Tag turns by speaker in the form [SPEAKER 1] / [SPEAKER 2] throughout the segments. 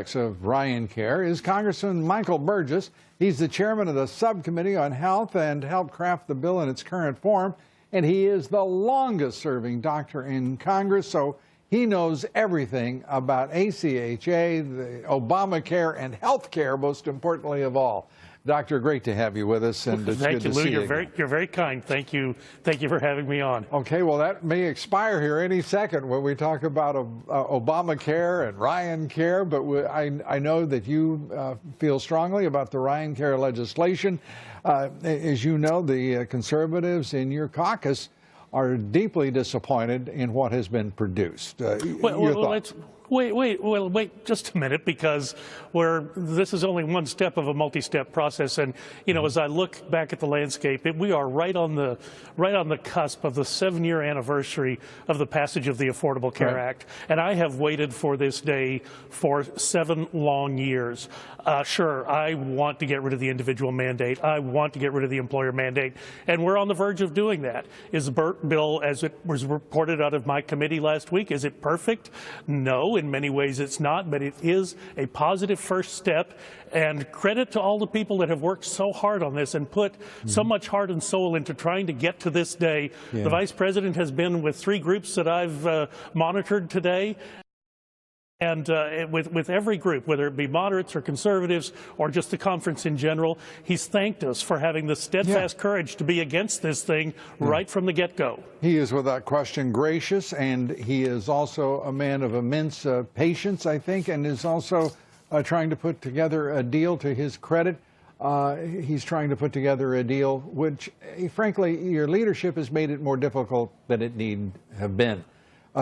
[SPEAKER 1] of Ryan Care is Congressman Michael Burgess. He's the chairman of the subcommittee on health and helped craft the bill in its current form. And he is the longest serving doctor in Congress, so he knows everything about ACHA, the Obamacare, and health care, most importantly of all. Doctor, great to have you with us, and it's good to see you.
[SPEAKER 2] You're very kind. Thank you for having me on.
[SPEAKER 1] Okay, well, that may expire here any second when we talk about Obamacare and Ryan Care, but I know that you feel strongly about the Ryan Care legislation. As you know, the conservatives in your caucus are deeply disappointed in what has been produced.
[SPEAKER 2] Wait just a minute, because this is only one step of a multi-step process, and as I look back at the landscape, we are right on the cusp of the 7-year anniversary of the passage of the Affordable Care Act, and I have waited for this day for 7 long years. Sure, I want to get rid of the individual mandate. I want to get rid of the employer mandate, and we're on the verge of doing that. Is the bill, as it was reported out of my committee last week, is it perfect? No. In many ways it's not, but it is a positive first step, and credit to all the people that have worked so hard on this and put so much heart and soul into trying to get to this day. The Vice President has been with 3 groups that I've monitored today. And with every group, whether it be moderates or conservatives or just the conference in general, he's thanked us for having the steadfast courage to be against this thing right from the get-go.
[SPEAKER 1] He is without question gracious, and he is also a man of immense patience, I think, and is also trying to put together a deal to his credit. He's trying to put together a deal which, frankly, your leadership has made it more difficult than it need have been.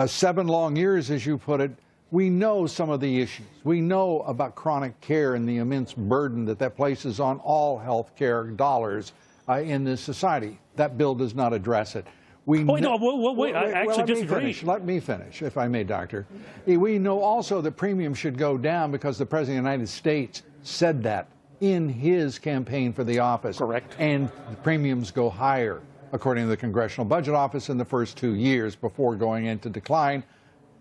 [SPEAKER 1] 7 long years, as you put it. We know some of the issues. We know about chronic care and the immense burden that places on all health care dollars in this society. That bill does not address it.
[SPEAKER 2] Wait, I actually disagree.
[SPEAKER 1] Let me finish, if I may, Doctor. We know also that premiums should go down because the President of the United States said that in his campaign for the office.
[SPEAKER 2] Correct.
[SPEAKER 1] And the premiums go higher, according to the Congressional Budget Office, in the first 2 years before going into decline.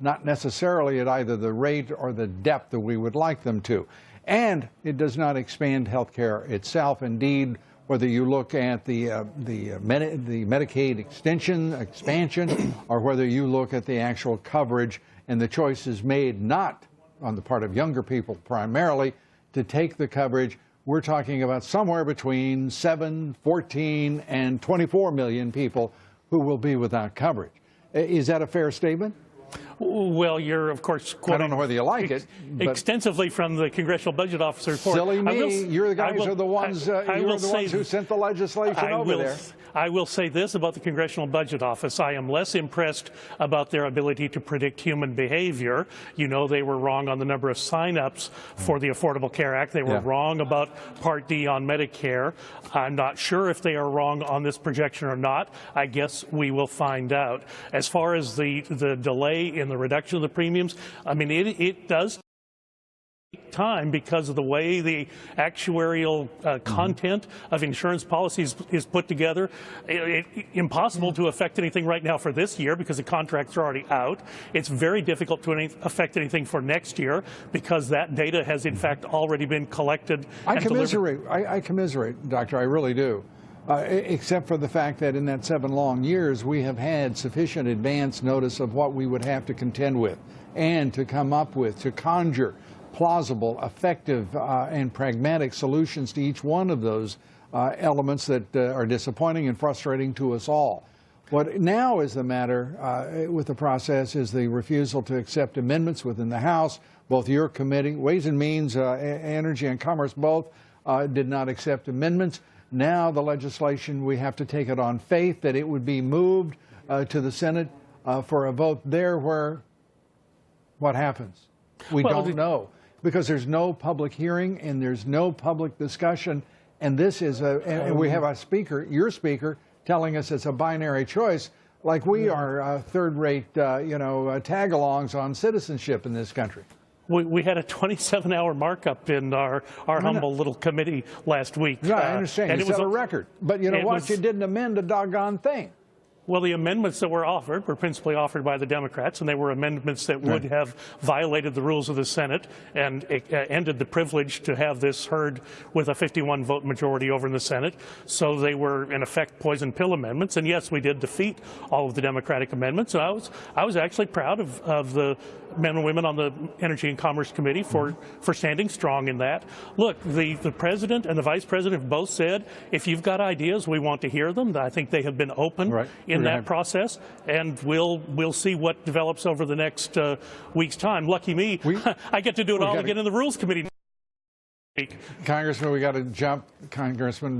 [SPEAKER 1] Not necessarily at either the rate or the depth that we would like them to. And it does not expand health care itself. Indeed, whether you look at the Medicaid expansion, or whether you look at the actual coverage and the choices made, not on the part of younger people primarily, to take the coverage, we're talking about somewhere between 7, 14, and 24 million people who will be without coverage. Is that a fair statement?
[SPEAKER 2] Well, you're, of course, quoting,
[SPEAKER 1] I don't know whether you like it,
[SPEAKER 2] extensively from the Congressional Budget Office report.
[SPEAKER 1] Silly me. You're the guys are the ones, who sent the legislation over there.
[SPEAKER 2] I will say this about the Congressional Budget Office. I am less impressed about their ability to predict human behavior. You know, they were wrong on the number of sign-ups for the Affordable Care Act. They were wrong about Part D on Medicare. I'm not sure if they are wrong on this projection or not. I guess we will find out. As far as the delay in the reduction of the premiums, I mean, it does time because of the way the actuarial content of insurance policies is put together. Impossible to affect anything right now for this year because the contracts are already out. It's very difficult to affect anything for next year because that data has in fact already been collected.
[SPEAKER 1] I commiserate, Doctor, I really do. Except for the fact that in that 7 long years, we have had sufficient advance notice of what we would have to contend with and to come up with, to conjure plausible, effective, and pragmatic solutions to each one of those elements that are disappointing and frustrating to us all. What now is the matter with the process is the refusal to accept amendments within the House. Both your committee, Ways and Means, Energy and Commerce, both did not accept amendments. Now the legislation, we have to take it on faith that it would be moved to the Senate for a vote there, where what happens? We don't know, because there's no public hearing and there's no public discussion. And this is and we have a speaker, your speaker, telling us it's a binary choice, like we are third-rate, tag-alongs on citizenship in this country.
[SPEAKER 2] We had a 27-hour markup in our humble little committee last week.
[SPEAKER 1] Yeah, I understand. And it was a record. But you know what? You didn't amend a doggone thing.
[SPEAKER 2] Well, the amendments that were offered were principally offered by the Democrats, and they were amendments that would have violated the rules of the Senate and ended the privilege to have this heard with a 51-vote majority over in the Senate. So they were, in effect, poison pill amendments. And yes, we did defeat all of the Democratic amendments. So I was actually proud of the men and women on the Energy and Commerce Committee for standing strong in that. Look, the president and the vice president have both said, if you've got ideas, we want to hear them. I think they have been open in that process, and we'll see what develops over the next week's time. Lucky me, I get to do it all again in the Rules Committee.
[SPEAKER 1] Congressman, we got to jump. Congressman